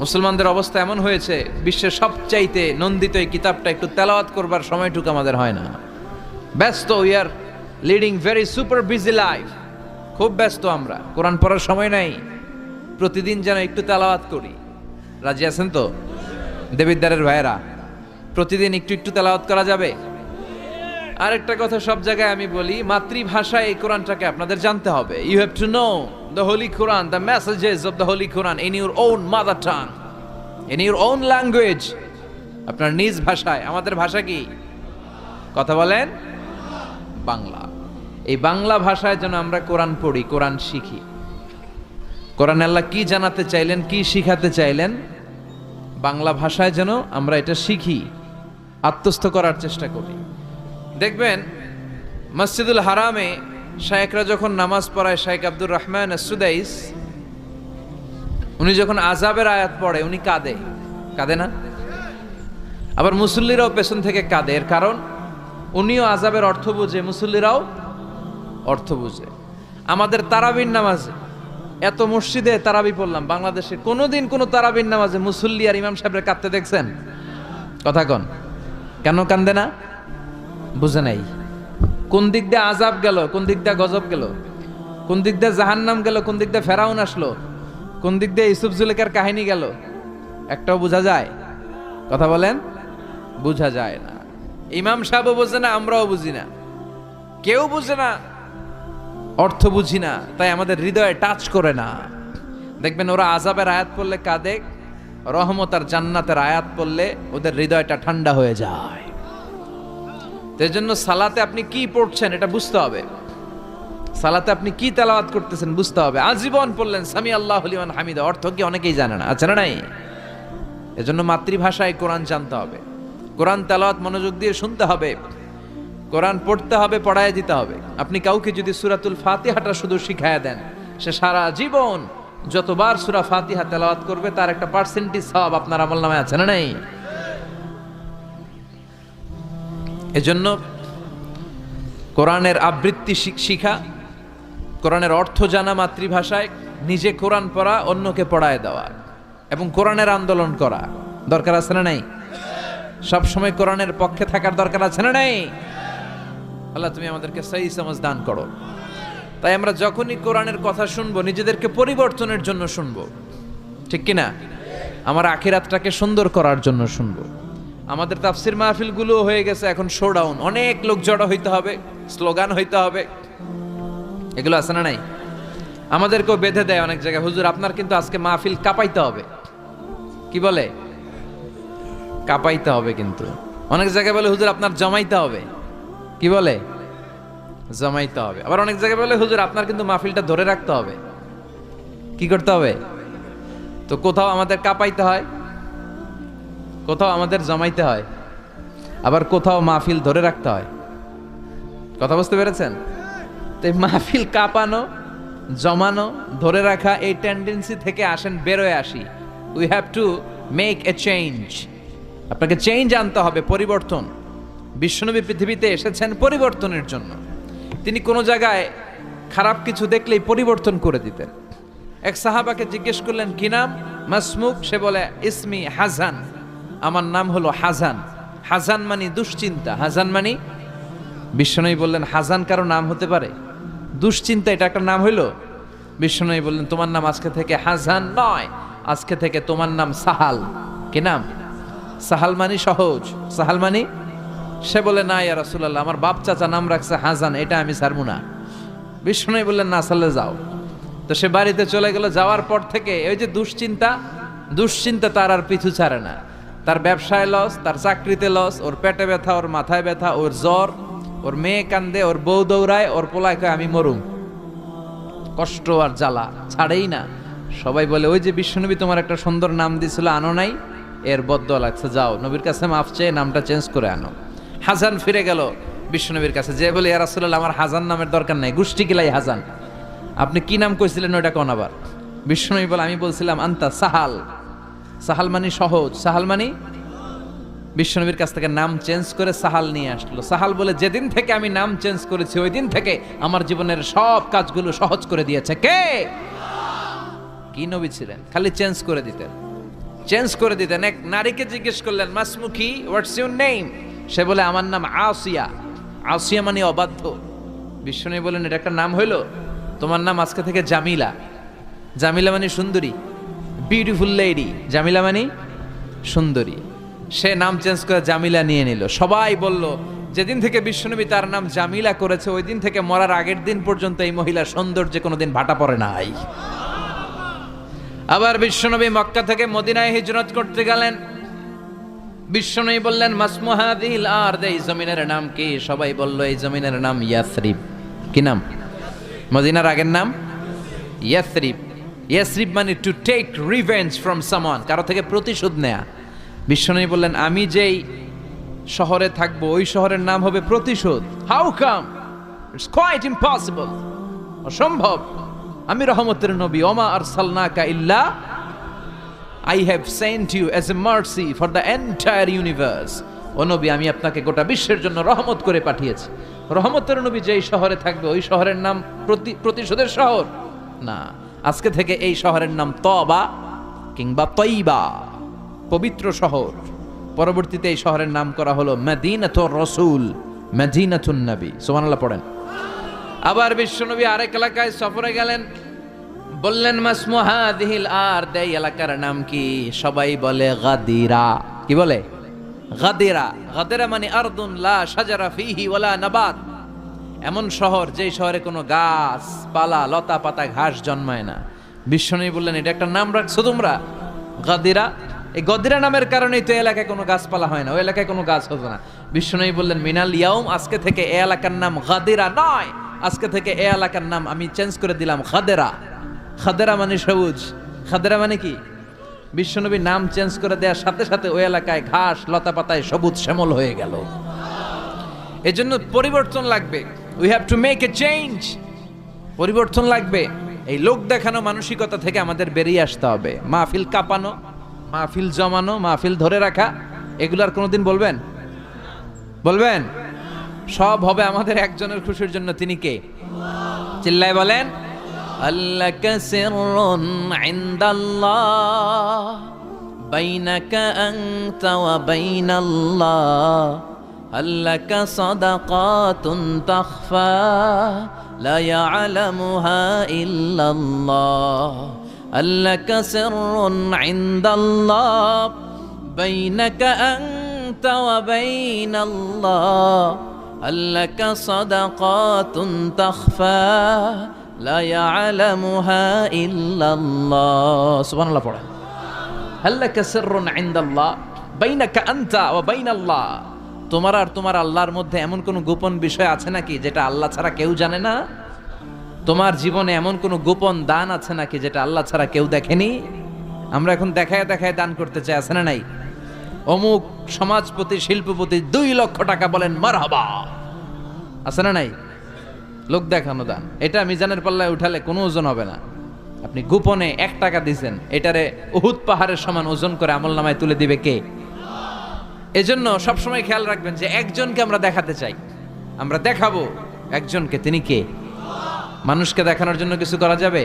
মুসলমানদের অবস্থা এমন হয়েছে, বিশ্বের সবচাইতে নন্দিত এই কিতাবটা একটু তেলাওয়াত করবার সময়টুকু আমাদের হয় না। ব্যস্ত, we are leading very super busy life. খুব ব্যস্ত আমরা, কোরআন পড়ার সময় নাই। প্রতিদিন যেন একটু তেলাওয়াত করি। রাজি আছেন তো দেবিদ্বারের ভাইয়েরা? প্রতিদিন একটু একটু তেলাওয়াত করা যাবে? আরেকটা কথা সব জায়গায় আমি বলি, মাতৃভাষায় এই কোরআনটাকে আপনাদের জানতে হবে। You have to know the holy Quran, the messages of the holy Quran in your own mother tongue, in your own language, আপনার নিজ ভাষায়। আমাদের ভাষা কি? কথা বলেন, বাংলা। এই বাংলা ভাষায় যেন আমরা কোরআন পড়ি, কোরআন শিখি। কোরআন আল্লাহ কি জানাতে চাইলেন, কি শিখাতে চাইলেন, বাংলা ভাষায় যেন আমরা এটা শিখি, আত্মস্থ করার চেষ্টা করি। দেখবেন মসজিদুল হারামে শায়েখরা যখন নামাজ পড়ায়, শায়েখ আব্দুর রহমান সুদাইস, উনি যখন আযাবের আয়াত পড়ে উনি কাঁদে, কাঁদে না? আবার মুসল্লিরাও পেছন থেকে কাঁদে। এর কারণ উনিও আযাবের অর্থ বুঝে, মুসল্লিরাও অর্থ বুঝে। আমাদের তারাবির নামাজে, এত মসজিদে তারাবি পড়লাম বাংলাদেশে, কোনোদিন কোনো তারাবির নামাজে মুসল্লি আর ইমাম সাহেবের কাঁদতে দেখছেন? কথা কন, কেন কান্দে না? বুঝে নাই। কোন দিক দিয়ে আযাব গেল, কোন দিক দিয়ে গজব গেল, কোন দিক দিয়ে জাহান্নাম গেল, কোন দিক দিয়ে ফেরাউন আসলো, কোন দিক দিয়ে ইউসুফ জুলেখার কাহিনী গেল, একটাও বোঝা যায়? কথা বলেন, বোঝা যায় না। ইমাম সাহেবও বোঝে না, আমরাও বুঝি না, কেউ বুঝে না, অর্থ বুঝি না, তাই আমাদের হৃদয়ে টাচ করে না। দেখবেন ওরা আযাবের আয়াত পড়লে কাঁদে, রহমত আর জান্নাতের আয়াত পড়লে ওদের হৃদয়টা ঠান্ডা হয়ে যায়। এর জন্য সালাতে আপনি কি পড়ছেন এটা বুঝতে হবে, সালাতে আপনি কি তেলাওয়াত করতেছেন বুঝতে হবে। আজীবন পড়লেন সামি আল্লাহু লিমান হামিদা, অর্থ কি অনেকেই জানে না, আছে না নাই? এজন্য মাতৃভাষায় কোরআন জানতে হবে, কোরআন তেলাওয়াত মনোযোগ দিয়ে শুনতে হবে, কোরআন পড়তে হবে, পড়ায় দিতে হবে। আপনি কাউকে যদি সূরাতুল ফাতিহাটা শুধু শিখায়া দেন, সে সারা জীবন যতবার সূরা ফাতিহা তেলাওয়াত করবে তার একটা পার্সেন্টেজ সওয়াব আপনার আমলনামায় আছে না নাই? এজন্য কোরআনের আবৃত্তি শিখা, কোরআনের অর্থ জানা মাতৃভাষায়, নিজে কোরআন পড়া, অন্যকে পড়ায় দেওয়া, এবং কোরআনের আন্দোলন করা দরকার আছে না নাই? সব সময় কোরআনের পক্ষে থাকার দরকার আছে না নাই? আল্লাহ তুমি আমাদেরকে সহি সমাজ দান করো। তাই আমরা যখনই কোরআনের কথা শুনবো নিজেদেরকে পরিবর্তনের জন্য শুনবো, ঠিক কিনা? আমার আখিরাতটাকে সুন্দর করার জন্য শুনবো। আমাদের তাফসির মাহফিলগুলো হয়ে গেছে এখন শোডাউন, অনেক লোক জড়ো হইতে হবে, স্লোগান হইতে হবে, এগুলো আছে না নাই? আমাদেরকেও বেঁধে দেয় অনেক জায়গায়, হুজুর আপনার কিন্তু আজকে মাহফিল কাঁপাইতে হবে। কি বলে? কাঁপাইতে হবে। কিন্তু অনেক জায়গায় বলে হুজুর আপনার জমাইতে হবে। কি বলে? জমাইতে হবে। আবার অনেক জায়গায় বলে হুজুর আপনার কিন্তু মাহফিলটা ধরে রাখতে হবে। কি করতে হবে? তো কোথাও আমাদের কাঁপাইতে হয়, কোথাও আমাদের জমাইতে হয়, আবার কোথাও মাহফিল ধরে রাখতে হয়। কথা বুঝতে পেরেছেন? তো এই মাহফিল কাঁপানো, জমানো, ধরে রাখা, এই টেন্ডেন্সি থেকে আসেন, বেরোয় আসি। We have to make a change. আপনাকে চেঞ্জ আনতে হবে, পরিবর্তন। বিশ্বনবী পৃথিবীতে এসেছেন পরিবর্তনের জন্য। তিনি কোনো জায়গায় খারাপ কিছু দেখলেই পরিবর্তন করে দিতেন। এক সাহাবাকে জিজ্ঞেস করলেন কি নাম? মাসমুক। সে বলে ইসমি হাজান, আমার নাম হলো হাজান। হাজান মানে দুশ্চিন্তা, হাজান মানে। বিশ্বনবী বললেন হাজান কারো নাম হতে পারে? দুশ্চিন্তা এটা একটা নাম হইল? বিশ্বনবী বললেন তোমার নাম আজকে থেকে হাজান নয়, আজকে থেকে তোমার নাম সাহাল। কি নাম? সাহাল মানে সহজ, সাহাল মানে। সে বলে না ইয়া রাসূলুল্লাহ, আমার বাপ চাচা নাম রাখছে হাজান, এটা আমি ছাড়বো না। বিশ্বনবী বললেন না, সাল্লে যাও। তো সে বাড়িতে চলে গেল। যাওয়ার পর থেকে ওই যে দুশ্চিন্তা, দুশ্চিন্তা তার আর পিছু ছাড়ে না। তার ব্যবসায় লস, তার চাকরিতে লস, ওর পেটে ব্যথা, ওর মাথায় ব্যথা, ওর জ্বর, ওর মেয়ে কান্দে, ওর বউ দৌড়ায়, ওর পোলায় কয় আমি মরুম। কষ্ট আর জ্বালা ছাড়েই না। সবাই বলে ওই যে বিশ্বনবী তোমার একটা সুন্দর নাম দিয়েছিল আনো নাই, এর বদদোয়া লাগছে, যাও নবীর কাছে মাফ চেয়ে নামটা চেঞ্জ করে আনো। হাজান ফিরে গেল বিশ্বনবীর কাছে, যে বলে ইয়া রাসূলুল্লাহ আমার হাজান নামের দরকার নাই, গোষ্ঠী কিলাই হাজান, আপনি কি নাম কইছিলেন ওটা কোন? আবার বিশ্বনবী বলে আমি বলছিলাম আন্তা সাহাল। সাহাল মানে সহজ, সাহাল মানে। বিশ্বনবীর কাছ থেকে নাম চেঞ্জ করে সাহাল নিয়ে আসলো। সাহাল বলে যেদিন থেকে আমি নাম চেঞ্জ করেছি ওই দিন থেকে আমার জীবনের সব কাজগুলো সহজ করে দিয়েছে কে? কি নবী ছিলেন? খালি চেঞ্জ করে দিতেন। চেঞ্জ করে দিতেন। এক নারীকে জিজ্ঞেস করলেন, মাসমুকি, হোয়াটস ইউর নেম? সে বলে, আমার নাম আসিয়া। আসিয়া মানে অবাধ্য। বিশ্বনবী বলেন, এটা একটা নাম হইল? তোমার নাম আজকে থেকে জামিলা। জামিলা মানে সুন্দরী, বিউটিফুল লেডি। জামিলা মানে সুন্দরী। সে নাম চেঞ্জ করে জামিলা নিয়ে নিল। সবাই বলল, যেদিন থেকে বিশ্বনবী তার নাম জামিলা করেছে, ওই দিন থেকে মরার আগের দিন পর্যন্ত এই মহিলা সৌন্দর্যে কোনোদিন ভাটা পড়ে নাই। আবার বিশ্বনবী মক্কা থেকে মদিনায় হিজরত করতে গেলেন। বিশ্বনবী বললেন, মাসমুহাদিল আরদ, এই জমিনের নাম কি? সবাই বলল, এই জমিনের নাম ইয়াসরিব। কি নাম? মদিনার আগের নাম ইয়াসরিব। ইয়াসরিব মানে to take revenge from someone, কারো থেকে প্রতিশোধ নেয়া। বিশ্বনবী বললেন, আমি যেই শহরে থাকবো ওই শহরের নাম হবে প্রতিশোধ। How come? It's quite impossible, অসম্ভব। আমি রহমতের নবী, ওমা আরসালনাকা ইল্লা I have sent you as a mercy for the entire universe. ও নবী, আমি আপনাকে গোটা বিশ্বের জন্য রহমত করে পাঠিয়েছি। রহমতের নবী যেই শহরে থাকবে ওই শহরের নাম প্রতিশোধের শহর না। আজকে থেকে এই শহরের নাম তবা কিংবা তৈবা, পবিত্র শহর। পরবর্তীতে এই শহরের নাম করা হলো মদিনাতুর রাসূল, মদিনাতুন নবী। সুবহানাল্লাহ পড়েন। আবার বিশ্বনবী আরেক এলাকায় সফরে গেলেন। বললেন, মাসমুহাদিল আরদ, এই এলাকার নাম কি? সবাই বলে গাদিরা। কি বলে? গাদিরা। গাদিরা মানে আরদুন লা শাজারা ফিহি ওয়ালা নাবাত, এমন শহর যেই শহরে কোনো গাছ পালা, লতা পাতা, ঘাস জন্মায় না। বিশ্বনবী বললেন, এটা একটা নাম রাখছো তোমরা, গাদিরা। এই গদিরা নামের কারণেই তো এলাকায় কোনো গাছপালা হয় না, ওই এলাকায় কোনো গাছ হতো না। বিশ্বনবী বললেন, মিনাল ইয়াউম, আজকে থেকে এই এলাকার নাম গাদিরা নয়, আজকে থেকে এই এলাকার নাম আমি চেঞ্জ করে দিলাম খাদেরা। খাদেরা মানে সবুজ। খাদেরা মানে কি? বিশ্বনবী নাম চেঞ্জ করে দেওয়ার সাথে সাথে ওই এলাকায় ঘাস লতা পাতায় সবুজ শ্যামল হয়ে গেল। এজন্য পরিবর্তন লাগবে। We have to make a change. পরিবর্তন লাগবে। এই লোক দেখানো মানসিকতা থেকে আমাদের বেরিয়ে আসতে হবে। মাহফিল কাঁপানো, মাহফিল জমানো, মাহফিল ধরে রাখা, এগুলার কোনোদিন বলবেন? বলবেন? সব হবে আমাদের একজনের খুশির জন্য। তিনি কে? চিল্লায় বলেন, আল্লাকা সিররুন ইনদাল্লাহ বাইনাকা আনতা ওয়া বাইনাল্লাহ, আল্লাকা সাদাকাতুন তাখফা লা ইয়ালামুহা ইল্লাল্লাহ, আল্লাকা সিররুন ইনদাল্লাহ বাইনাকা আনতা ওয়া বাইনাল্লাহ, আল্লাকা সাদাকাতুন তাখফা লা ইয়ালামুহা ইল্লাল্লাহ। সুবহানাল্লাহ পড়েন। আল্লাকা সিররুন ইনদাল্লাহ বাইনাকা আনতা ওয়া বাইনাল্লাহ, তোমার আর তোমার আল্লাহর মধ্যে এমন কোন গোপন বিষয় আছে নাকি যেটা আল্লাহ ছাড়া কেউ জানে না? তোমার জীবনে এমন কোন গোপন দান আছে নাকি যেটা আল্লাহ ছাড়া কেউ দেখেনি? আমরা এখন দেখায় দেখায় দান করতে চাই, আছে না নাই? অমুক সমাজপতি, শিল্পপতি 2 লক্ষ টাকা বলেন মারহাবা, আছে না নাই? লোক দেখানো দান। এটা মিজানের পাল্লায় উঠালে কোনো ওজন হবে না। আপনি গোপনে 1 টাকা দিয়েছেন, এটারে উহুদ পাহাড়ের সমান ওজন করে আমলনামায় তুলে দিবে কে? এজন্য সবসময় খেয়াল রাখবেন যে একজনকে আমরা দেখাতে চাই, আমরা দেখাবো একজনকে। তিনি কে? মানুষকে দেখানোর জন্য কিছু করা যাবে?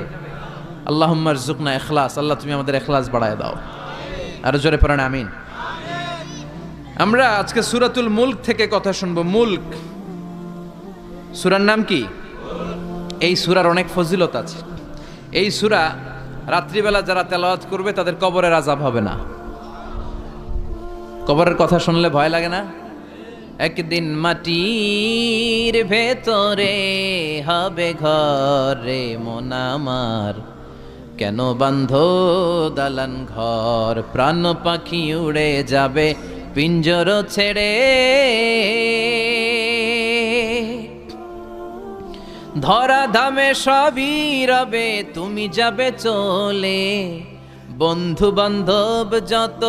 আল্লাহুম্মা রযুকনা ইখলাস। আল্লাহ তুমি আমাদের ইখলাস বাড়ায় দাও। আরো জোরে পড়েন আমিন। আমরা আজকে সূরাতুল মুলক থেকে কথা শুনবো। মুলক সূরার নাম কি? এই সূরার অনেক ফজিলত আছে। এই সূরা রাত্রিবেলা যারা তেলাওয়াত করবে তাদের কবরের আযাব হবে না। কবরের কথা শুনলে ভয় লাগে না? একদিন মাটির ভেতরে হবে ঘরে মন আমার, কেন বাঁধো দালান ঘর, প্রাণ পাখি উড়ে যাবে পিঞ্জর ছেড়ে, ধরা ধামে সবই রবে তুমি যাবে চলে, বন্ধু বান্ধব যত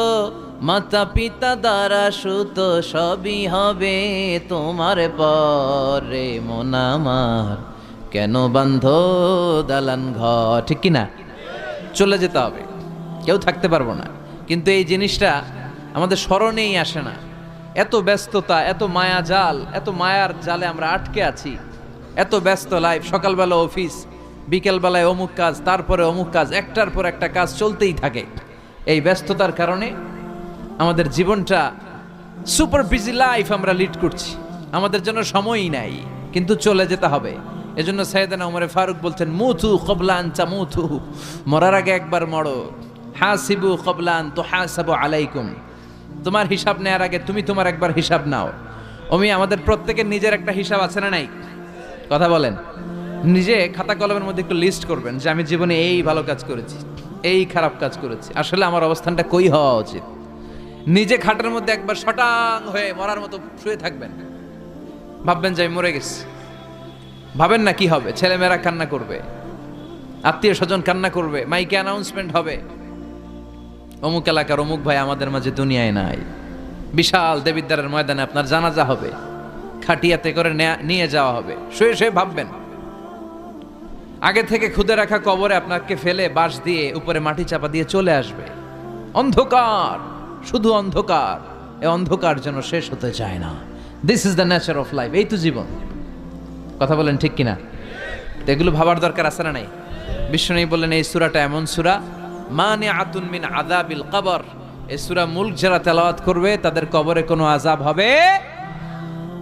মাতা পিতা দ্বারা সুত সবই হবে তোমার পরে মন আমার, কেন বাঁধো দালান ঘর। ঠিক কিনা? চলে যেতে হবে, কেউ থাকতে পারবো না। কিন্তু এই জিনিসটা আমাদের স্মরণেই আসে না। এত ব্যস্ততা, এত মায়া জাল, এত মায়ার জালে আমরা আটকে আছি। এত ব্যস্ত লাইফ, সকালবেলা অফিস, বিকেলবেলায় অমুক কাজ, তারপরে অমুক কাজ, একটার পর একটা কাজ চলতেই থাকে। এই ব্যস্ততার কারণে আমাদের জীবনটা সুপার বিজি লাইফ আমরা লিড করছি, আমাদের জন্য সময়ই নাই, কিন্তু চলে যেতে হবে। এজন্য সাইয়েদনা ওমর ফারুক বলছেন, মুতু ক্বাবলা আন তামুতু, মরার আগে একবার মরো। হাসিবু ক্বাবলা আন তুহাসাবু আলাইকুম, তোমার হিসাব নেওয়ার আগে তুমি তোমার একবার হিসাব নাও। আমাদের প্রত্যেকের নিজের একটা হিসাব আছে না নাই? কথা বলেন। নিজে খাতা কলমের মধ্যে একটু লিস্ট করবেন যে আমি জীবনে এই ভালো কাজ করেছি, এই খারাপ কাজ করেছি, আসলে আমার অবস্থানটা কই হওয়া উচিত। নিজে খাটের মধ্যে একবার শটাং হয়ে মরার মতো শুয়ে থাকবেন, ভাববেন যে আমি মরে গেছি। ভাবেন না কি হবে, ছেলেমেয়েরা কান্না করবে, আত্মীয় স্বজন কান্না করবে, মাইকে অ্যানাউন্সমেন্ট হবে, অমুক এলাকার অমুক ভাই আমাদের মাঝে দুনিয়ায় নাই। বিশাল দেবিদ্বারের ময়দানে আপনার জানাজা হবে, খাটিয়াতে করে নিয়ে যাওয়া হবে। শুয়ে শুয়ে ভাববেন, আগে থেকে খুদে রাখা কবরে আপনাকে ফেলে বাঁশ দিয়ে উপরে মাটি চাপা দিয়ে চলে আসবে। অন্ধকার, শুধু অন্ধকার। এই অন্ধকার যেন শেষ হতে চায় না। This is the nature of life. এই তো জীবন। কথা বলেন ঠিক কিনা? তো এগুলো ভাবার দরকার আছে না নাই? বিশ্বনবী বললেন এই সূরাটা এমন সূরা, মানিআতুন মিন আযাবিল কবর। এই সূরা মুলক যারা তেলাওয়াত করবে তাদের কবরে কোনো আযাব হবে।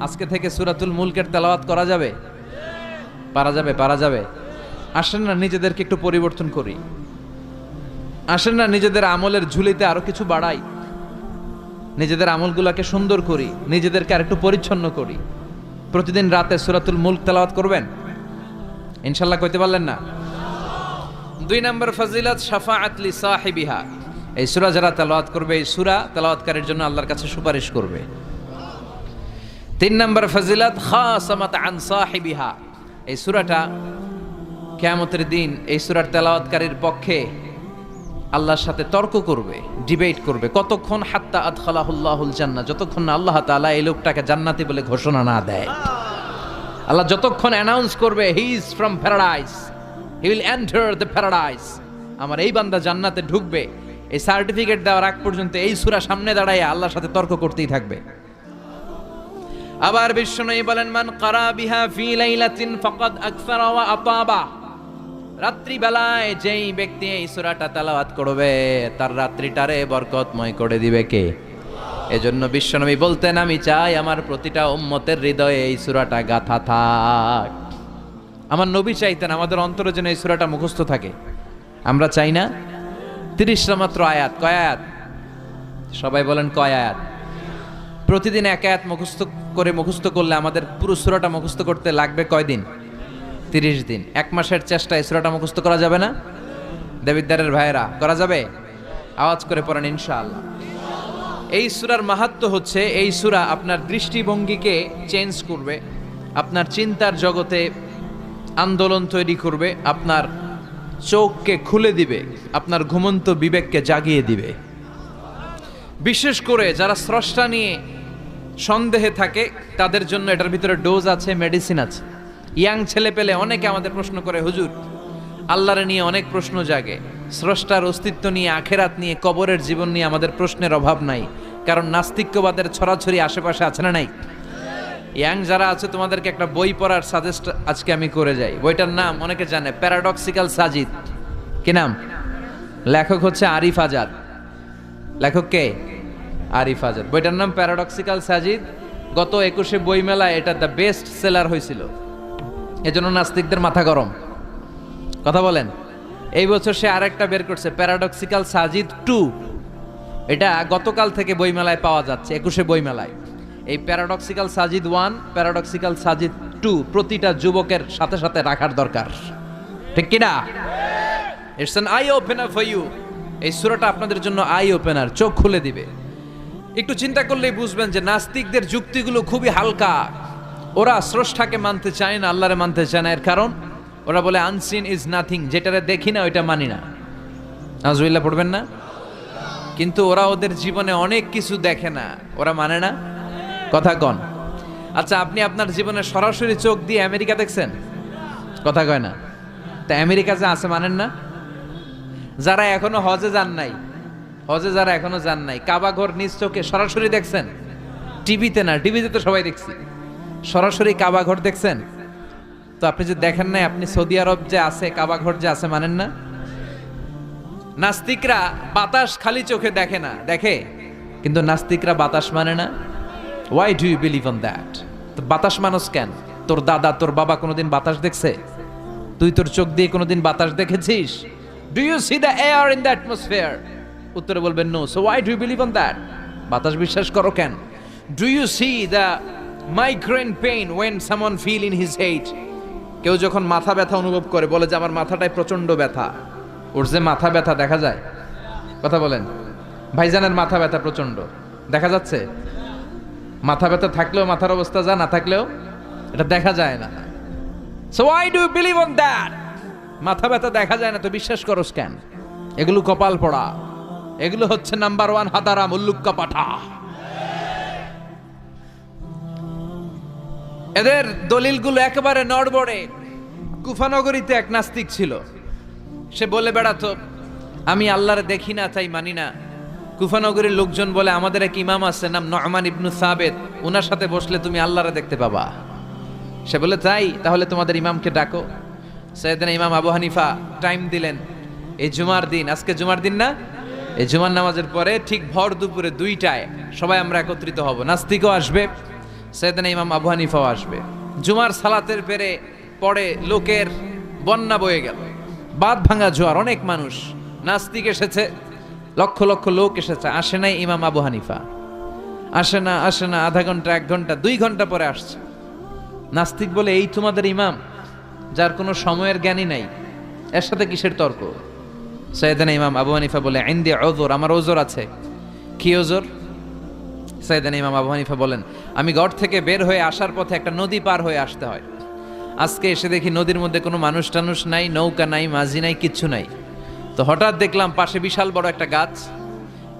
আজকে থেকে সূরাতুল মুলকের তেলাওয়াত করা যাবে? পারা যাবে? পারা যাবে? আসেন না নিজেদেরকে একটু পরিবর্তন করি, আসেন না নিজেদের আমলের ঝুলিতে আরো কিছু বাড়াই, নিজেদের আমলগুলোকে সুন্দর করি, নিজেদেরকে আর একটু পরিচ্ছন্ন করি। প্রতিদিন রাতে সূরাতুল মুলক তেলাওয়াত করবেন ইনশাআল্লাহ। কইতে পারলেন না? 2 নম্বর ফজিলত, শাফাআত লি সাহিবিহা। এই সূরা যারা তেলাওয়াত করবে, এই সূরা তেলাওয়াতকারীর জন্য আল্লাহর কাছে সুপারিশ করবে। 3 নম্বর ফজিলত, খাসামাত আন সাহিবিহা। এই সূরাটা কিয়ামতের দিন এই সূরার তেলাওয়াতকারীর পক্ষে আল্লাহর সাথে তর্ক করবে, ডিবেট করবে। কতক্ষণ? হাত্তা আদখালাহুল্লাহুল জান্নাহ, যতক্ষণ না আল্লাহ তাআলা এই লোকটাকে জান্নাতি বলে ঘোষণা না দেয়। আল্লাহ যতক্ষণ অ্যানাউন্স করবে he is from paradise, he will enter the paradise, আমার এই বান্দা জান্নাতে ঢুকবে, এই সার্টিফিকেট দেওয়ার আগ পর্যন্ত এই সূরা সামনে দাঁড়ায় আল্লাহর সাথে তর্ক করতেই থাকবে। আবার বিশ্বনবী বলেন, মান ক্বারা বিহা ফি লাইলাতিন ফাকাদ আকফারা ওয়া আতাবা। রাত্রি বেলায় যেই ব্যক্তি এই সূরাটা তেলাওয়াত করবে তার রাত্রিটারে বরকতময় করে দিবে কে? এজন্য বিশ্বনবী বলতেন, আমি চাই আমার প্রতিটা উম্মতের হৃদয়ে এই সূরাটা গাঁথা থাক। আমার নবী চাইতেন আমাদের অন্তরে যেন এই সূরাটা মুখস্থ থাকে। আমরা চাই না? 30টা মাত্র আয়াত। কয় আয়াত? সবাই বলেন কয় আয়াত? প্রতিদিন এক আয়াত মুখস্থ করলে আমাদের পুরো সূরাটা মুখস্থ করতে লাগবে কয়দিন? 30 দিন। 1 মাসের চেষ্টা এই সূরাটা মুখস্থ করা যাবে না? দেবিদ্বারের ভাইয়েরা, করা যাবে? আওয়াজ করে পড়েন ইনশাআল্লাহ। এই সূরার মাহাত্ম্য হচ্ছে, এই সূরা আপনার দৃষ্টিভঙ্গিকে চেঞ্জ করবে, আপনার চিন্তার জগতে আন্দোলন তৈরি করবে, আপনার চোখকে খুলে দিবে, আপনার ঘুমন্ত বিবেককে জাগিয়ে দিবে। বিশেষ করে যারা স্রষ্টা নিয়ে সন্দেহে থাকে তাদের জন্য এটার ভিতরে ডোজ আছে, মেডিসিন আছে। ইয়াং ছেলে পেলে অনেকে আমাদের প্রশ্ন করে, হুজুর আল্লাহরে নিয়ে অনেক প্রশ্ন জাগে, স্রষ্টার অস্তিত্ব নিয়ে, আখেরাত নিয়ে, কবরের জীবন নিয়ে আমাদের প্রশ্নের অভাব নাই, কারণ নাস্তিক্যবাদের ছড়াছড়ি আশেপাশে আছে না নাই? ইয়াং যারা আছে তোমাদেরকে একটা বই পড়ার সাজেস্ট আজকে আমি করে যাই। বইটার নাম অনেকে জানে, প্যারাডক্সিক্যাল সাজিদ। কি নাম? লেখক হচ্ছে আরিফ আজাদ। লেখক কে? আরিফ আজাদ। বইটার নাম প্যারাডক্সিক্যাল সাজিদ। গত 21শে বই মেলায় এটা দ্য বেস্ট সেলার হয়েছিল, এজন্য নাস্তিকদের মাথা গরম। কথা বলেন। এই বছর সে আরেকটা বের করছে, প্যারাডক্সিক্যাল সাজিদ 2। এটা গতকাল থেকে বইমেলায় পাওয়া যাচ্ছে, 21শে বইমেলায়। এই প্যারাডক্সিক্যাল সাজিদ 1, প্যারাডক্সিক্যাল সাজিদ 2 প্রতিটা যুবকের সাথে সাথে রাখার দরকার, ঠিক কিনা? It's an eye opener for you. এই সূরাটা আপনাদের জন্য আই ওপেনার, চোখ খুলে দিবে। একটু চিন্তা করলেই বুঝবেন যে নাস্তিকদের যুক্তিগুলো খুবই হালকা। ওরা স্রষ্টাকে মানতে চায় না, আল্লাহরে মানতে চায় না। এর কারণ ওরা বলে আনসিন ইজ নাথিং, যেটারে দেখি না ওইটা মানি না। নাউজুবিল্লাহ পড়বেন না? কিন্তু ওরা ওদের জীবনে অনেক কিছু দেখে না, ওরা মানে না। কথা কন। আচ্ছা, আপনি আপনার জীবনে সরাসরি চোখ দিয়ে আমেরিকা দেখছেন? কথা কয় না। তা আমেরিকা যে আছে মানেন না? যারা এখনো হজে যান নাই, যারা এখনো যান নাই, কাবা ঘর নিজ চোখে সরাসরি দেখছেন? টিভিতে না, টিভিতে তো সবাই দেখছি, সরাসরি কাবা ঘর দেখছেন? তো আপনি যে দেখেন নাই, আপনি সৌদি আরব যে আছে কাবা ঘর যে আছে মানেন না? নাস্তিকরা বাতাস খালি চোখে দেখে না, দেখে, কিন্তু নাস্তিকরা বাতাস মানে না। Why do you believe on that? তো বাতাস মানুষ কেন? তোর দাদা তোর বাবা কোনোদিন বাতাস দেখছে? তুই তোর চোখ দিয়ে কোনোদিন বাতাস দেখেছিস? Do you see the air in the atmosphere? উত্তরে বলবেন no. So why do you believe on that? বাতাস বিশ্বাস করো কেন? Do you see the migraine pain when someone feel in his head? কেউ যখন মাথা ব্যথা অনুভব করে বলে যে আমার মাথাটায় প্রচন্ড ব্যথা, ওর যে মাথা ব্যথা দেখা যায়? কথা বলেন। ভাইজানের মাথা ব্যথা প্রচন্ড দেখা যাচ্ছে? মাথা ব্যথা থাকলেও মাথার অবস্থা যা, না থাকলেও এটা দেখা যায় না। So why do you believe on that? মাথা ব্যথা দেখা যায় না তো বিশ্বাস করস কেন? এগুলো কপাল পড়া, এগুলো হচ্ছে নাম্বার 1 হাদারাম উল্লুক্কা পাঠা। এদের দলিলগুলো একেবারে নড়বড়ে। কুফানগরীতে এক নাস্তিক ছিল, সে বলে বেড়াতো আমি আল্লাহরে দেখি না তাই মানি না। কুফানগরীর লোকজন বলে আমাদের এক ইমাম আছে নাম নু'মান ইবনু সাবেত, ওনার সাথে বসলে তুমি আল্লাহরে দেখতে পাবা। সে বলে তাই, তাহলে তোমাদের ইমামকে ডাকো। সাইয়েদনা ইমাম আবু হানিফা টাইম দিলেন, এই জুমার দিন, আজকে জুমার দিন না, এই জুমার নামাজের পরে ঠিক ভর দুপুরে 2টায় সবাই আমরা একত্রিত হব। নাস্তিকও আসবে, সাইয়েদনা ইমাম আবু হানিফাও আসবে। জুমার সালাতের পরে লোকের বন্যা বয়ে গেল, বাঁধ ভাঙা জোয়ার, অনেক মানুষ। নাস্তিক এসেছে, লক্ষ লক্ষ লোক এসেছে, আসে নাই ইমাম আবু হানিফা। আসে না আধা ঘন্টা, 1 ঘন্টা, 2 ঘন্টা পরে আসছে। নাস্তিক বলে এই তোমাদের ইমাম যার কোনো সময়ের জ্ঞানই নাই, এর সাথে কিসের তর্ক? সাইয়েদনা ইমাম আবু হানিফা বলে ইনদি উযর, আমার ওজর আছে। কি ওজর? সাইয়েদনা ইমাম আবু হানিফা বলেন আমি ঘর থেকে বের হয়ে আসার পথে একটা নদী পার হয়ে আসতে হয়। আজকে এসে দেখি নদীর মধ্যে কোনো মানুষ টানুষ নাই, নৌকা নাই, মাঝি নাই, কিচ্ছু নাই। তো হঠাৎ দেখলাম পাশে বিশাল বড় একটা গাছ,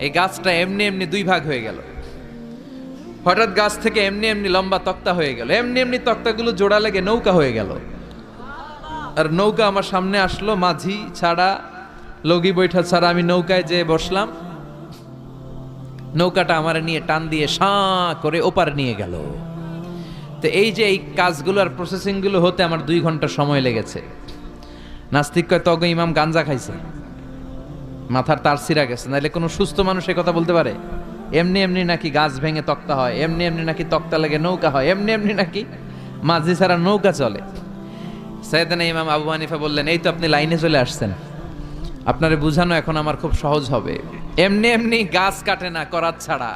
এই গাছটা এমনি এমনি 2 ভাগ হয়ে গেল। হঠাৎ গাছ থেকে এমনি এমনি লম্বা তক্তা হয়ে গেল, এমনি এমনি তক্তাগুলো জোড়া লেগে নৌকা হয়ে গেল। আর নৌকা আমার সামনে আসলো, মাঝি ছাড়া, লগি বৈঠা ছাড়া আমি নৌকায় যেয়ে বসলাম। নৌকাটা আমার নিয়ে টান দিয়ে সাঁ করে ওপার নিয়ে গেল। তো এই যে এই কাজগুলো আর প্রসেসিং গুলো হতে আমার 2 ঘন্টা সময় লেগেছে। নাস্তিক কয় তগ ইমাম গাঞ্জা খাইছে, মাথার তার ছিঁড়া গেছে, নাহলে কোনো সুস্থ মানুষ এই কথা বলতে পারে? এমনি এমনি নাকি গাছ ভেঙে তক্তা হয়, এমনি এমনি নাকি তক্তা লেগে নৌকা হয়, এমনি এমনি নাকি মাঝি ছাড়া নৌকা চলে? সাইয়েদনা ইমাম আবু হানিফা বললেন এই তো আপনি লাইনে চলে আসছেন, আপনারে বুঝানো এখন আমার খুব সহজ হবে। এমনি এমনি গাছ কাটে না করাত ছাড়া,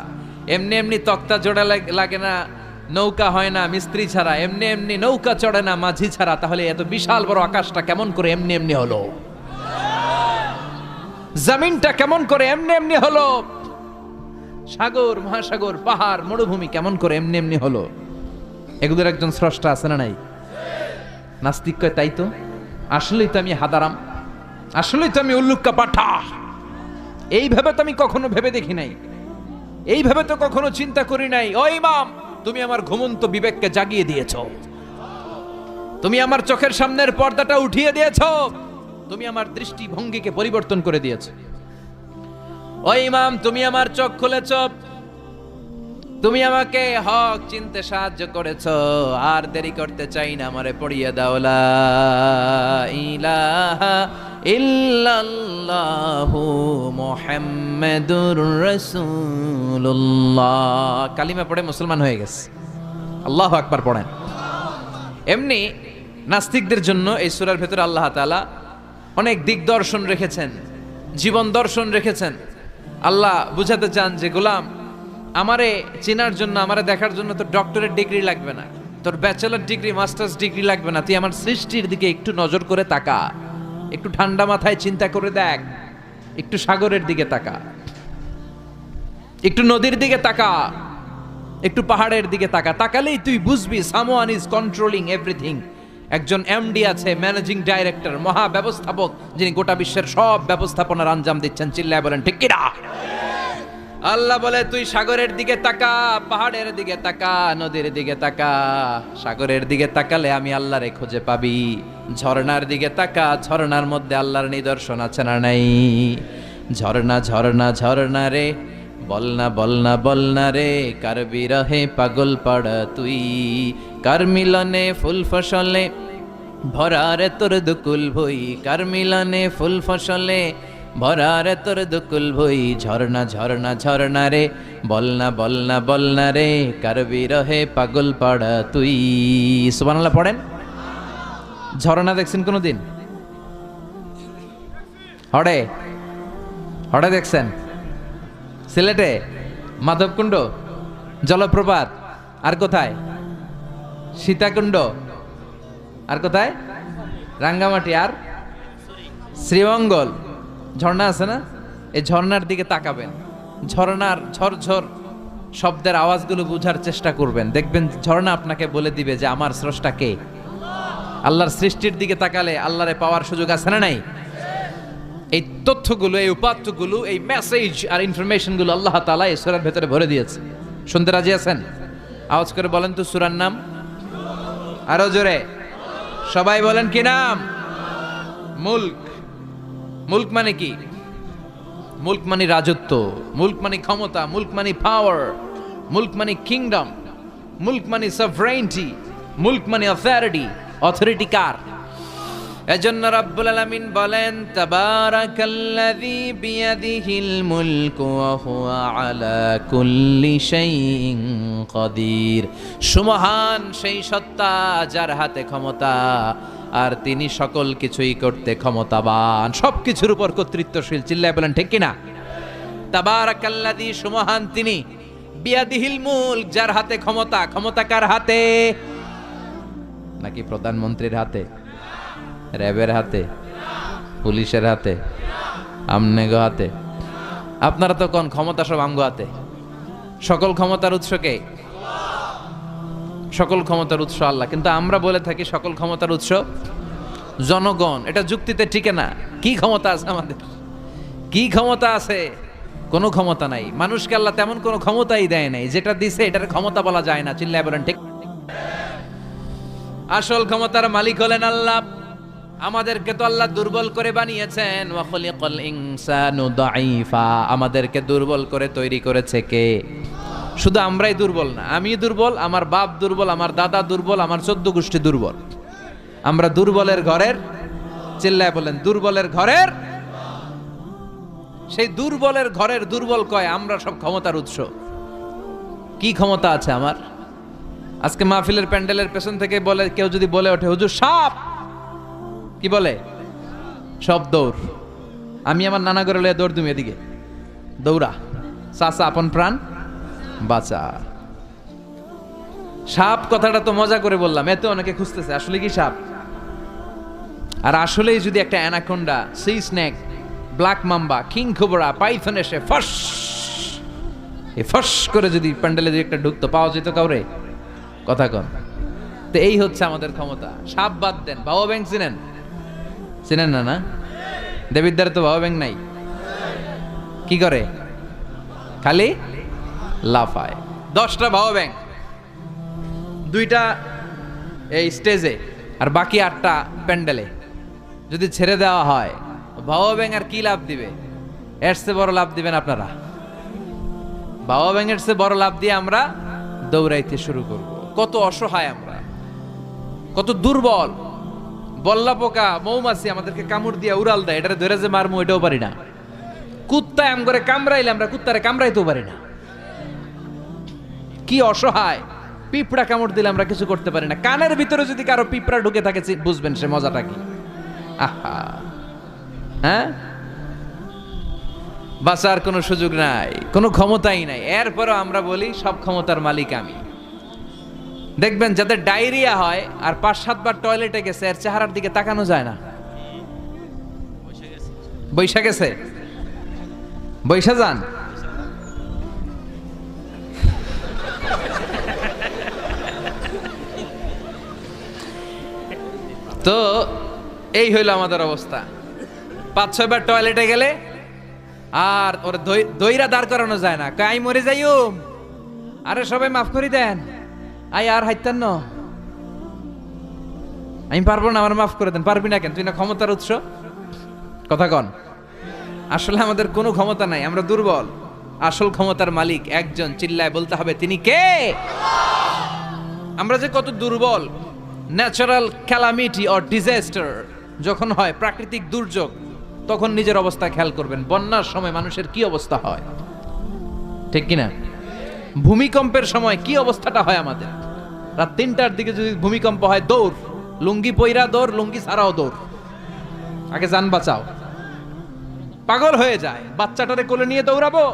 এমনি এমনি তক্তা জোড়া লাগে না, নৌকা হয় না মিস্ত্রি ছাড়া, এমনি এমনি নৌকা চড়ে না মাঝি ছাড়া। তাহলে এত বিশাল বড় আকাশটা কেমন করে এমনি এমনি হলো? জমিনটা কেমন করে এমনি এমনি হলো? সাগর, মহাসাগর, পাহাড়, মরুভূমি কেমন করে এমনি এমনি হলো? এগুলোর একজন স্রষ্টা আছে না নাই? নাস্তিক কয় তাই তো, আসলেই তো আমি হাদারাম, আসলেই তো আমি উল্লুক্কা পাঠা। এইভাবে তো আমি কখনো ভেবে দেখি নাই, এইভাবে তো কখনো চিন্তা করি নাই। ও ইমাম, তুমি আমার ঘুমন্ত বিবেককে জাগিয়ে দিয়েছ, তুমি আমার চোখের সামনের পর্দাটা উঠিয়ে দিয়েছ, তুমি আমার দৃষ্টিভঙ্গিকে পরিবর্তন করে দিয়েছ। ও ইমাম, তুমি আমার চোখ খুলেছ, তুমি আমাকে হক চিনতে সাহায্য করেছ। আর দেরি করতে চাই না, আমারে পড়িয়ে দাও লা ইলাহা ইল্লাল্লাহু মুহাম্মাদুর রাসূলুল্লাহ। কালিমা পড়ে মুসলমান হয়ে গেছে। আল্লাহু আকবার পড়েন। এমনি নাস্তিকদের জন্য এই সূরার ভেতরে আল্লাহ তাআলা অনেক দিগদর্শন রেখেছেন, জীবন দর্শন রেখেছেন। আল্লাহ বুঝাতে চান যে গোলাম, আমারে চেনার জন্য, আমারে দেখার জন্য তোর ডক্টরেট ডিগ্রি লাগবে না, তোর ব্যাচেলর ডিগ্রি, মাস্টার্স ডিগ্রি লাগবে না। তুই আমার সৃষ্টির দিকে একটু নজর করে তাকা, একটু ঠান্ডা মাথায় চিন্তা করে দেখ, একটু সাগরের দিকে তাকা, একটু নদীর দিকে তাকা, একটু পাহাড়ের দিকে তাকা। তাকালেই তুই বুঝবি সামওয়ান ইজ কন্ট্রোলিং এভরিথিং। একজন এমডি আছে, ম্যানেজিং ডাইরেক্টর, মহা ব্যবস্থাপক, যিনি গোটা বিশ্বের সব ব্যবস্থাপনার আঞ্জাম দিচ্ছেন। চিল্লায় বলেন ঠিক কিনা? আল্লাহ বলে তুই সাগরের দিকে তাকা, পাহাড়ের দিকে তাকা, নদীর দিকে তাকা। সাগরের দিকে তাকালে আমি আল্লাহরে খুঁজে পাবি। ঝর্ণার দিকে তাকা, ঝর্ণার মধ্যে আল্লাহর নিদর্শন আছে না নাই? ঝর্ণা ঝর্ণা ঝর্ণা রে, বলনা বলনা বলনা রে, কার বিরহে পাগল পাড়া তুই, কার মিলনে ফুল ফসলে ভরা রে তোর দুকুল ভই, কার মিলনে ফুল ফসলে ভরা রে তোর দুকুল ভই, ঝর্ণা ঝর্ণা ঝর্ণা রে, বলনা বলনা বলনা রে, কার বিরহে পাগল পাড়া তুই। সুবহানাল্লাহ পড়েন। ঝর্ণা দেখছেন কোনোদিন? হড়ে হড়ে দেখছেন? সিলেটে মাধবকুণ্ড জলপ্রপাত, আর কোথায়? সীতাকুণ্ড, আর কোথায়? রাঙ্গামাটি, আর শ্রীমঙ্গল। ঝর্ণা আছে না? এই ঝর্ণার দিকে তাকাবেন, ঝর্ণার ঝরঝর শব্দের আওয়াজগুলো বোঝার চেষ্টা করবেন, দেখবেন ঝর্ণা আপনাকে বলে দিবে যে আমার স্রষ্টা কে। আল্লাহর সৃষ্টির দিকে তাকালে আল্লাহরে পাওয়ার সুযোগ আছে না নাই? এই তথ্যগুলো, এই উপাত্তগুলো, এই মেসেজ আর ইনফরমেশনগুলো আল্লাহ তাআলা এই সূরার ভেতরে ভরে দিয়েছে। শুনতে রাজি আছেন? আওয়াজ করে বলেন তো সূরার নাম। আরো জোরে সবাই বলেন কি নাম? মুলক। মুলক মানে কি? মুলক মানে রাজত্ব, মুলক মানে ক্ষমতা, মুলক মানে পাওয়ার, মুলক মানে কিংডম, মুলক মানে সভরেইনটি, মুলক মানে অথরিটি। অথরিটি কার? এজন্য রাব্বুল আলামিন বলেন তাবারাকাল্লাযী বিয়াদিহিল মুলকু ওয়া হুয়া আলা কুল্লি শাইইন কাদির। সুমহান সেই সত্তা যার হাতে ক্ষমতা, আর তিনি সকল কিছুই করতে ক্ষমতাবান, সবকিছুর উপর কর্তৃত্বশীল। চিল্লায় বলেন ঠিক কিনা? তাবারাকাল্লাযী, সুমহান তিনি, বিয়াদিহিল মুলক, যার হাতে ক্ষমতা। ক্ষমতা কার হাতে? নাকি প্রধানমন্ত্রীর হাতে, র্যাবের হাতে, পুলিশের হাতে, আমনেগো হাতে? আপনারা তো কোন ক্ষমতা সব আমগো হাতে। সকল ক্ষমতার উৎস কে? সকল ক্ষমতার উৎস আল্লাহ, কিন্তু আমরা বলে থাকি সকল ক্ষমতার উৎস জনগণ। এটা যুক্তিতে টিকে না। কি ক্ষমতা আছে আমাদের? কি ক্ষমতা আছে? কোনো ক্ষমতা নাই। মানুষকে আল্লাহ তেমন কোনো ক্ষমতাই দেয় নাই, যেটা দিছে এটার ক্ষমতা বলা যায় না। চিল্লায় বলেন ঠিক। আসল ক্ষমতার মালিক হলেন আল্লাহ। আমাদেরকে তো আল্লাহ দুর্বল করে বানিয়েছেন। ওয়া খালিকাল ইনসানু দাঈফা, আমাদেরকে দুর্বল করে তৈরি করেছে কে? শুধু আমরাই দুর্বল না, আমি দুর্বল, আমার বাপ দুর্বল, আমার দাদা দুর্বল, আমার 14 গোষ্ঠী দুর্বল। আমরা দুর্বলের ঘরের, চিল্লায় বলেন দুর্বলের ঘরের। সেই দুর্বলের ঘরের দুর্বল কয় আমরা সব ক্ষমতার উৎস। কি ক্ষমতা আছে আমার? আজকে মাহফিলের প্যান্ডেলের পেছন থেকে বলে, কেউ যদি বলে ওঠে হুজুর সাপ, কি বলে? সব দৌড়। আমি আমার নানা ঘরে লইয়া দৌড়, তুমি এদিকে দৌড়া, চাচা আপন প্রাণ বাঁচা। সাপ কথাটা তো মজা করে বললাম, এতে অনেকে খুঁজতেছে আসলে কি সাপ। আর আসলেই যদি একটা anaconda, C snake, black mamba, king cobra, Python এসে ফস করে যদি প্যান্ডেলে একটা ঢুকতো, পাওয়া যেত কাউরে? কথা কন। তো এই হচ্ছে আমাদের ক্ষমতা। সাপ বাদ দেন, বাবা ব্যাংক চিনেন? চিনেন না? না, দেবিদ্বারে তো বাবা ব্যাংক নাই। কি করে? খালি লাফায়। 10টা বাবা ব্যাংক, 2টা এই স্টেজে, আর বাকি 8টা প্যান্ডেলে যদি ছেড়ে দেওয়া হয়, বাবা ব্যাংক আর কি লাভ দিবে? এর চেয়ে বড় লাভ দিবেন আপনারা? বাবা ব্যাংকের চেয়ে বড় লাভ দিয়ে আমরা দৌড়াইতে শুরু করব। কত অসহায় আমরা, কত দুর্বল। বল্লা পোকা, মৌমাছি আমাদেরকে কামড় দিয়ে উড়াল দেয়, এটারে ধরে যে মারমু এটাও পারি না। কুত্তা এম করে কামড়াইলে আমরা কুত্তারে কামড়াইতেও পারি না। কি অসহায়। পিঁপড়া কামড় দিলে আমরা কিছু করতে পারি না। কানের ভিতরে যদি কারো পিঁপড়া ঢুকে থাকে বুঝবেন সে মজাটা কি। আহা, হ্যাঁ, বাঁচার কোনো সুযোগ নাই, কোনো ক্ষমতাই নাই। এরপরও আমরা বলি সব ক্ষমতার মালিক আমি। দেখবেন যাদের ডায়রিয়া হয় আর 5-7 বার টয়লেটে গেছে, এর চেহারার দিকে তাকানো যায় না। বৈশা গেছে, বৈশা যান। তো এই হইল আমাদের অবস্থা। 5-6 বার টয়লেটে গেলে আর ওর দইরা দাঁড় করানো যায় না। কাই মরে যাইও, আরে সবাই মাফ করে দেন, আই আর হাইতেন না, আমি পারবো না, আমার মাফ করে দেন। পারবি না কেন? তুই না ক্ষমতার উৎস। কথা কন। আসলে আমাদের কোনো ক্ষমতা নাই, আমরা দুর্বল। আসল ক্ষমতার মালিক একজন, চিল্লায় বলতে হবে তিনি কে। আমরা যে কত দুর্বল। ন্যাচারাল ক্যালামিটি অর ডিজাস্টার যখন হয়, প্রাকৃতিক দুর্যোগ, তখন নিজের অবস্থা খেয়াল করবেন। বন্যার সময় মানুষের কি অবস্থা হয়, ঠিক কিনা? ভূমিকম্পের সময় কি অবস্থাটা হয় আমাদের? রাত 3টার দিকে যদি ভূমিকম্প হয়, দৌড়, লুঙ্গি পইরা দৌড়, লুঙ্গি ছাড়াও দৌড়, আগে জান বাঁচাও। পাগল হয়ে যায়। বাচ্চাটারে কোলে নিয়ে দৌড়াবো,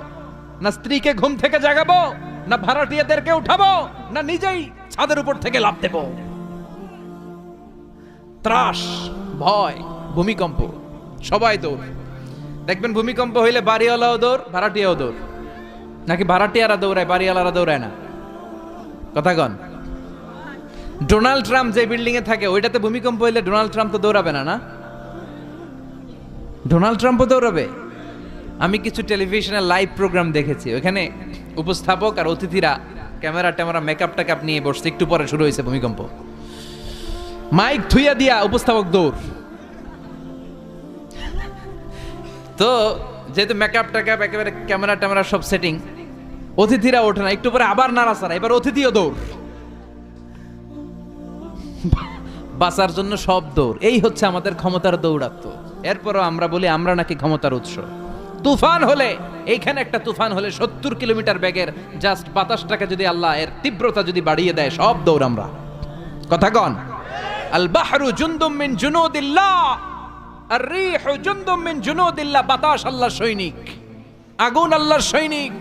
না স্ত্রীকে ঘুম থেকে জাগাবো, না ভাড়াটিয়াদেরকে উঠাবো, না নিজেই ছাদের উপর থেকে লাফ দেবো? ত্রাস, ভয়, ভূমিকম্প, সবাই দৌড়। দেখবেন ভূমিকম্প হইলে বাড়িওয়ালাও দৌড়, ভাড়াটিয়াও দৌড়। নাকি ভাড়াটিয়ারা দৌড়ায়, বাড়িওয়ালারা দৌড়ায় না? কথা কন। ডোনাল্ড ট্রাম্প যে বিল্ডিং এ থাকে ওইটাতে ভূমিকম্প হইলে ডোনাল্ড ট্রাম্প তো দৌড়াবে না? না, ডোনাল্ড ট্রাম্পও দৌড়াবে। আমি কিছু টেলিভিশনের লাইভ প্রোগ্রাম দেখেছি, ওখানে উপস্থাপক আর অতিথিরা ক্যামেরা ট্যামেরা মেকআপ টেকআপ নিয়ে বসছে। একটু পরে শুরু হয়েছে ভূমিকম্প, মাইক থুইয়া দিয়া উপস্থাপক দৌড়। তো যেহেতু মেকআপ টেকআপ একেবারে ক্যামেরা ট্যামেরা সব সেটিং, অতিথিরা ওঠে না, একটু পরে আবার নাড়াচাড়া, এবার অতিথিও দৌড়। বাঁচার জন্য সব দৌড়। এই হচ্ছে আমাদের ক্ষমতার দৌড়াত্ম। এরপরও আমরা বলি আমরা নাকি ক্ষমতার উৎস। তুফান হলে, এইখানে একটা তুফান হলে 70 কিলোমিটার বেগের জাস্ট বাতাসটাকে যদি আল্লাহ এর তীব্রতা যদি বাড়িয়ে দেয়, সব দৌড় আমরা। কথা কন। আল বাহরু জুনদুম মিন জুনুদিল্লাহ, আর রিহু জুনদুম মিন জুনুদিল্লাহ। বাতাস আল্লাহর সৈনিক, আগুন আল্লাহর সৈনিক,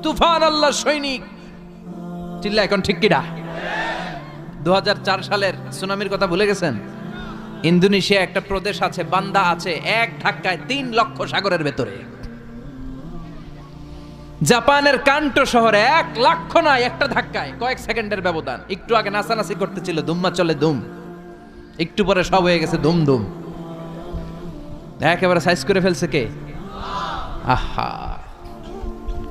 তুফান আল্লাহর সৈনিক। চিল্লা এখন ঠিক কিনা? 2004 সালের সুনামির কথা ভুলে গেছেন? ইন্দোনেশিয়া একটা প্রদেশ আছে, বান্দা আছে, এক ধাক্কায় 3 লক্ষ সাগরের ভেতরে। জাপানের কান্টো শহরে 1 লক্ষ নয়, একটা ধাক্কায়, কয়েক সেকেন্ডের ব্যবধান। একটু আগে নাচানাচি করতেছিল, দুম্মা চলে দুম, একটু পরে সব হয়ে গেছে দুম দুম। একেবারে সাইজ করে ফেলছে কে? আহা,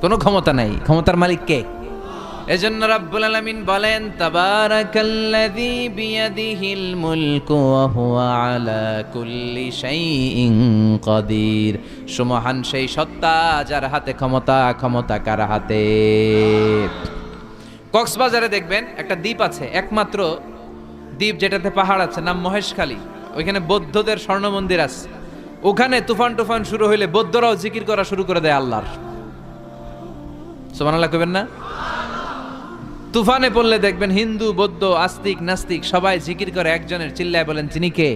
কোনো ক্ষমতা নাই, ক্ষমতার মালিক কে? এজন্য রাব্বুল আলামিন বলেন, তাবারাকাল্লাযী বিয়াদিহিল মুলকু ওয়া হুয়া আলা কুল্লি শাইইন কাদির। সুমহান সেই সত্তা যার হাতে ক্ষমতা, ক্ষমতা কার হাতে? কক্সবাজারে দেখবেন একটা দ্বীপ আছে, একমাত্র দ্বীপ যেটাতে পাহাড় আছে, নাম মহেশখালী। ওইখানে বৌদ্ধদের স্বর্ণ মন্দির আছে। ওখানে তুফান টুফান শুরু হইলে বৌদ্ধরাও জিকির করা শুরু করে দেয় আল্লাহর। সুবহানাল্লাহ কইবেন না? তুফানে পড়লে দেখবেন হিন্দু, বৌদ্ধ, আস্তিক, নাস্তিক সবাই জিকির করে একজনের, চিল্লায় বলেন তিনি কে?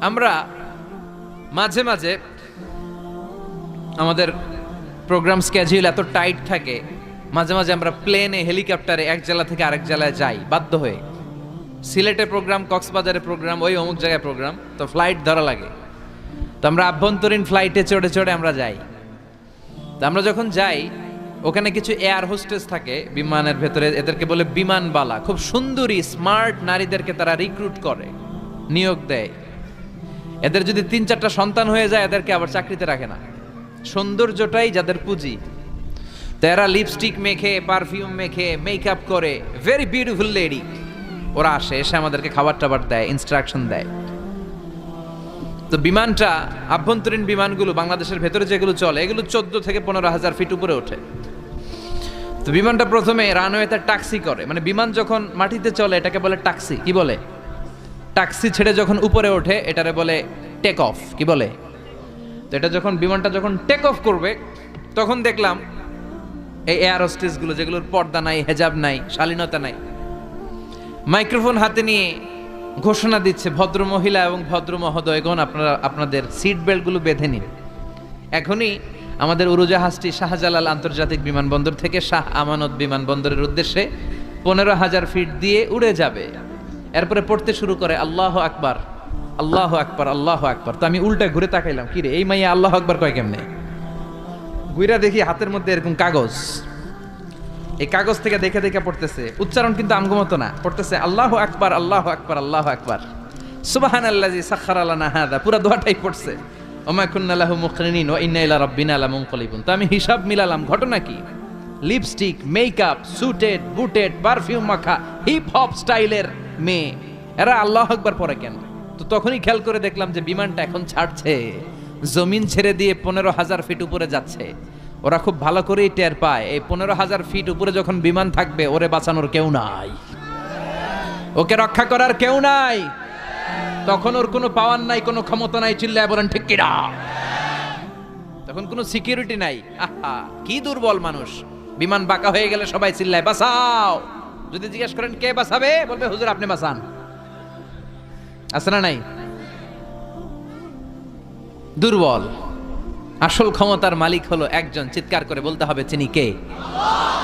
আমরা মাঝে মাঝে আমাদের প্রোগ্রাম স্কেডিউল এত টাইট থাকে, মাঝে মাঝে আমরা প্লেনে, হেলিকপ্টারে এক জেলা থেকে আরেক জেলায় যাই বাধ্য হয়ে। সিলেটে প্রোগ্রাম, কক্সবাজারে প্রোগ্রাম, ওই অমুক জায়গায় প্রোগ্রাম, তো ফ্লাইট ধরা লাগে। তো আমরা আভ্যন্তরীণ ফ্লাইটে চড়ে চড়ে আমরা যাই। তো আমরা যখন যাই, ওখানে কিছু এয়ার হোস্টেস থাকে বিমানের ভেতরে, এদেরকে বলে বিমানবালা। খুব সুন্দরী স্মার্ট নারীদেরকে তারা রিক্রুট করে, নিয়োগ দেয়। এদের যদি 3-4টা সন্তান হয়ে যায়, এদেরকে আবার চাকরিতে রাখে না। সৌন্দর্যটাই যাদের পুঁজি। তো এরা লিপস্টিক মেখে, পারফিউম মেখে, মেকআপ করে, ভেরি বিউটিফুল লেডি। ওরা আসে, এসে আমাদেরকে খাবার টাবার দেয়, ইনস্ট্রাকশন দেয়। তো বিমানটা, আভ্যন্তরীণ বিমানগুলো বাংলাদেশের ভেতরে যেগুলো চলে, এগুলো 14 থেকে 15,000 ফিট উপরে ওঠে। তো বিমানটা প্রথমে রানওয়েতে ট্যাক্সি করে, মানে বিমান যখন মাটিতে চলে এটাকে বলে ট্যাক্সি। কি বলে? ট্যাক্সি ছেড়ে যখন উপরে ওঠে এটারে বলে টেক অফ। কি বলে? তো এটা যখন বিমানটা যখন টেক অফ করবে, তখন দেখলাম এই এয়ার হোস্টেসগুলো, যেগুলোর পর্দা নাই, হেজাব নাই, শালীনতা নাই, মাইক্রোফোন হাতে নিয়ে ঘোষণা দিচ্ছে, ভদ্র মহিলা এবং ভদ্র মহোদয়গণ, আপনারা আপনাদের সিট বেল্টগুলো বেঁধে নিন। এখনই আমাদের উড়োজাহাজটি শাহজালাল আন্তর্জাতিক বিমানবন্দর থেকে শাহ আমানত বিমানবন্দরের উদ্দেশ্যে 15,000 ফিট দিয়ে উড়ে যাবে। এরপরে পড়তে শুরু করে আল্লাহু আকবার, আল্লাহু আকবার, আল্লাহু আকবার। তো আমি উল্টা ঘুরে তাকাইলাম, কি রে এই মাইয়া আল্লাহু আকবার কয় কেমনে? ঘুরে দেখি হাতের মধ্যে এরকম কাগজ, এই কাগজ থেকে দেখে দেখে পড়তেছে। উচ্চারণ কিন্তু আমগো মতো না, পড়তেছে আল্লাহু আকবার, আল্লাহু আকবার, আল্লাহু আকবার, সুবহানাল্লাযী সাখখারা লানা হাযা। পুরো দোয়াটাই পড়ছে, ওমা কুন্না লাহু মুকরিনিন ওয়া ইন্না ইলা রাব্বিনা লামুনকালিবুন। তো আমি হিসাব মিলালাম, ঘটনা কি? লিপস্টিক, মেকআপ, সুটেড, বুটেড, পারফিউম মাখা, হিপ হপ স্টাইলের মেয়ে, এরা আল্লাহু আকবার পড়ে কেন? তো তখনই খেয়াল করে দেখলাম যে বিমানটা এখন ছাড়ছে, জমিন ছেড়ে দিয়ে 15,000 ফিট উপরে যাচ্ছে। ওরা খুব ভালো করেই টের পায়, এই 15,000 ফিট উপরে যখন বিমান থাকবে, ওরে বাঁচানোর কেউ নাই, ওকে রক্ষা করার কেউ নাই। তখন ওর কোনো পাওয়ার নাই, কোনো ক্ষমতা নাই, চিল্লায় বলেন ঠিক কিনা। তখন কোনো সিকিউরিটি নাই। আহা কি দুর্বল মানুষ। বিমান বাঁকা হয়ে গেলে সবাই চিল্লায় বাঁচাও। যদি জিজ্ঞেস করেন কে বাঁচাবে, বলবে হুজুর আপনি বাঁচান। আছে না নাই? দুর্বল। আসল ক্ষমতার মালিক হলো একজন, চিৎকার করে বলতে হবে তিনি কে?